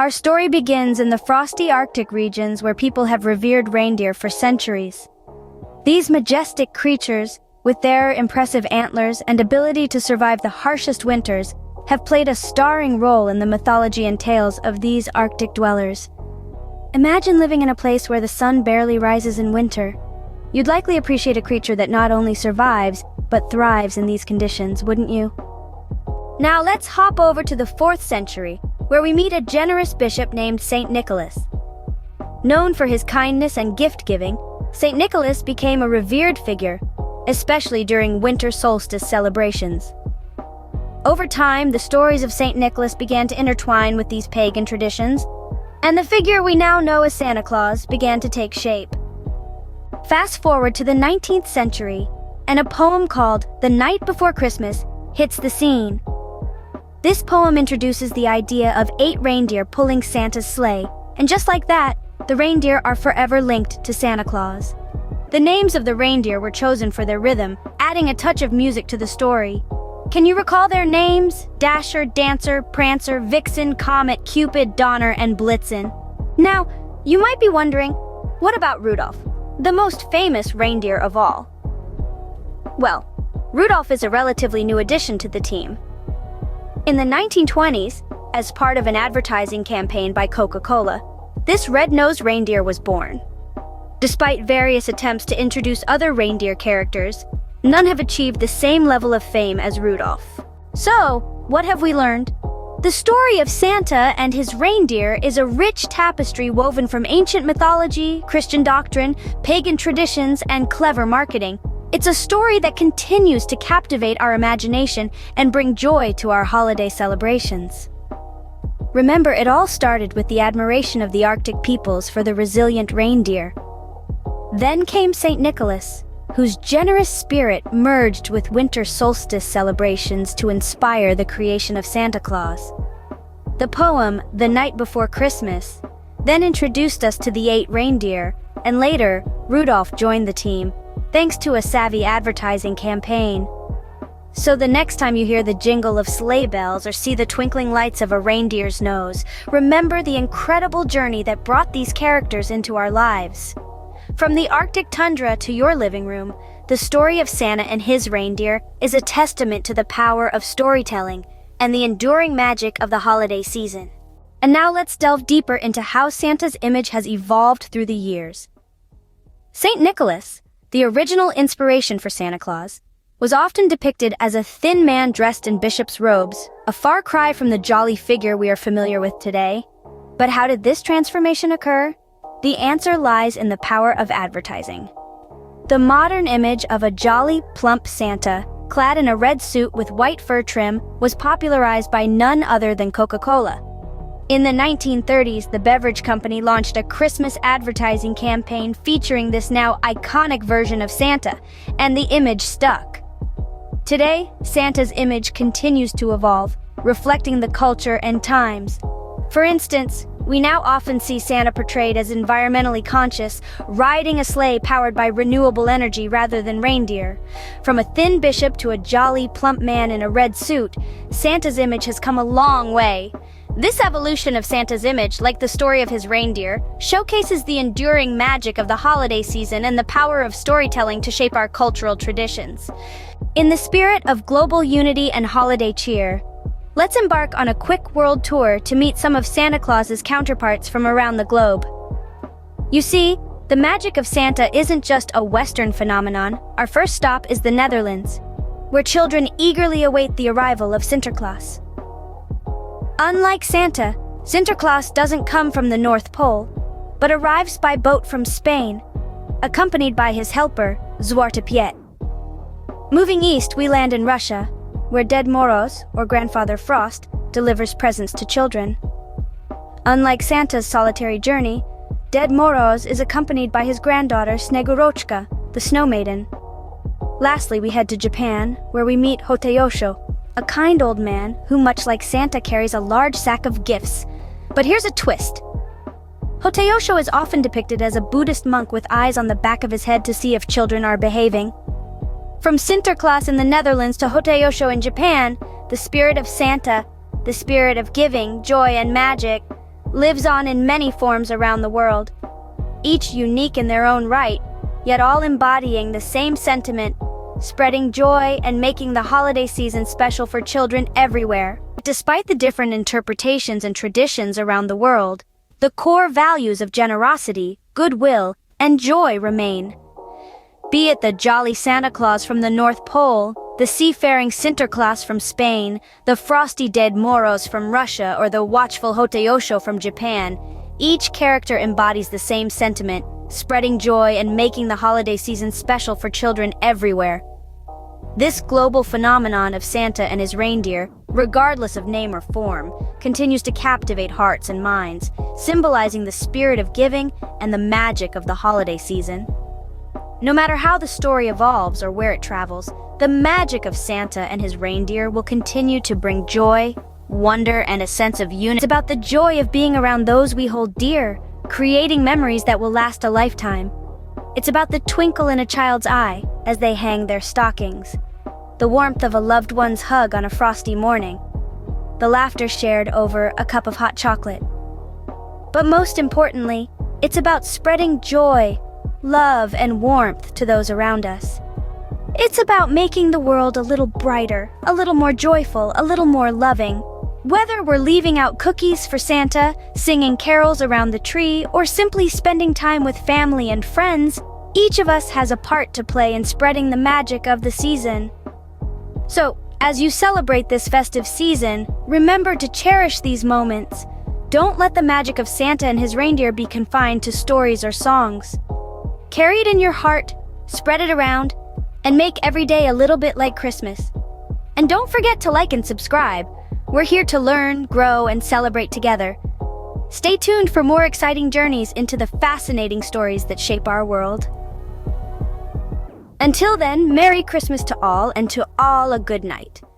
Our story begins in the frosty Arctic regions where people have revered reindeer for centuries. These majestic creatures, with their impressive antlers and ability to survive the harshest winters, have played a starring role in the mythology and tales of these Arctic dwellers. Imagine living in a place where the sun barely rises in winter. You'd likely appreciate a creature that not only survives, but thrives in these conditions, wouldn't you? Now let's hop over to the 4th century, where we meet a generous bishop named Saint Nicholas. Known for his kindness and gift-giving, Saint Nicholas became a revered figure, especially during winter solstice celebrations. Over time, the stories of Saint Nicholas began to intertwine with these pagan traditions, and the figure we now know as Santa Claus began to take shape. Fast forward to the 19th century, and a poem called The Night Before Christmas hits the scene. This poem introduces the idea of 8 reindeer pulling Santa's sleigh, and just like that, the reindeer are forever linked to Santa Claus. The names of the reindeer were chosen for their rhythm, adding a touch of music to the story. Can you recall their names? Dasher, Dancer, Prancer, Vixen, Comet, Cupid, Donner, and Blitzen. Now, you might be wondering, what about Rudolph, the most famous reindeer of all? Well, Rudolph is a relatively new addition to the team. In the 1920s, as part of an advertising campaign by Coca-Cola, this red-nosed reindeer was born. Despite various attempts to introduce other reindeer characters, none have achieved the same level of fame as Rudolph. So, what have we learned? The story of Santa and his reindeer is a rich tapestry woven from ancient mythology, Christian doctrine, pagan traditions, and clever marketing. It's a story that continues to captivate our imagination and bring joy to our holiday celebrations. Remember, it all started with the admiration of the Arctic peoples for the resilient reindeer. Then came Saint Nicholas, whose generous spirit merged with winter solstice celebrations to inspire the creation of Santa Claus. The poem, The Night Before Christmas, then introduced us to the 8 reindeer, and later, Rudolph joined the team, thanks to a savvy advertising campaign. So the next time you hear the jingle of sleigh bells or see the twinkling lights of a reindeer's nose, remember the incredible journey that brought these characters into our lives. From the Arctic tundra to your living room, the story of Santa and his reindeer is a testament to the power of storytelling and the enduring magic of the holiday season. And now let's delve deeper into how Santa's image has evolved through the years. Saint Nicholas, the original inspiration for Santa Claus, was often depicted as a thin man dressed in bishop's robes, a far cry from the jolly figure we are familiar with today. But how did this transformation occur? The answer lies in the power of advertising. The modern image of a jolly, plump Santa, clad in a red suit with white fur trim, was popularized by none other than Coca-Cola. In the 1930s, the beverage company launched a Christmas advertising campaign featuring this now iconic version of Santa, and the image stuck. Today, Santa's image continues to evolve, reflecting the culture and times. For instance, we now often see Santa portrayed as environmentally conscious, riding a sleigh powered by renewable energy rather than reindeer. From a thin bishop to a jolly, plump man in a red suit, Santa's image has come a long way. This evolution of Santa's image, like the story of his reindeer, showcases the enduring magic of the holiday season and the power of storytelling to shape our cultural traditions. In the spirit of global unity and holiday cheer, let's embark on a quick world tour to meet some of Santa Claus's counterparts from around the globe. You see, the magic of Santa isn't just a Western phenomenon. Our first stop is the Netherlands, where children eagerly await the arrival of Sinterklaas. Unlike Santa, Sinterklaas doesn't come from the North Pole, but arrives by boat from Spain, accompanied by his helper, Zwarte Piet. Moving east, we land in Russia, where Ded Moroz, or Grandfather Frost, delivers presents to children. Unlike Santa's solitary journey, Ded Moroz is accompanied by his granddaughter Snegurochka, the Snow Maiden. Lastly, we head to Japan, where we meet Hoteyosho, a kind old man who, much like Santa, carries a large sack of gifts. But here's a twist. Hoteyosho is often depicted as a Buddhist monk with eyes on the back of his head to see if children are behaving. From Sinterklaas in the Netherlands to Hoteyosho in Japan, the spirit of Santa, the spirit of giving, joy, and magic, lives on in many forms around the world, each unique in their own right, yet all embodying the same sentiment, spreading joy and making the holiday season special for children everywhere. Despite the different interpretations and traditions around the world, the core values of generosity, goodwill, and joy remain. Be it the jolly Santa Claus from the North Pole, the seafaring Sinterklaas from Spain, the frosty dead Moros from Russia, or the watchful Hoteyosho from Japan, each character embodies the same sentiment, spreading joy and making the holiday season special for children everywhere. This global phenomenon of Santa and his reindeer, regardless of name or form, continues to captivate hearts and minds, symbolizing the spirit of giving and the magic of the holiday season. No matter how the story evolves or where it travels, the magic of Santa and his reindeer will continue to bring joy, wonder, and a sense of unity. It's about the joy of being around those we hold dear, creating memories that will last a lifetime. It's about the twinkle in a child's eye as they hang their stockings, the warmth of a loved one's hug on a frosty morning, the laughter shared over a cup of hot chocolate. But most importantly, it's about spreading joy, love, and warmth to those around us. It's about making the world a little brighter, a little more joyful, a little more loving. Whether we're leaving out cookies for Santa, singing carols around the tree, or simply spending time with family and friends, each of us has a part to play in spreading the magic of the season. So, as you celebrate this festive season, remember to cherish these moments. Don't let the magic of Santa and his reindeer be confined to stories or songs. Carry it in your heart, spread it around, and make every day a little bit like Christmas. And don't forget to like and subscribe. We're here to learn, grow, and celebrate together. Stay tuned for more exciting journeys into the fascinating stories that shape our world. Until then, Merry Christmas to all, and to all a good night.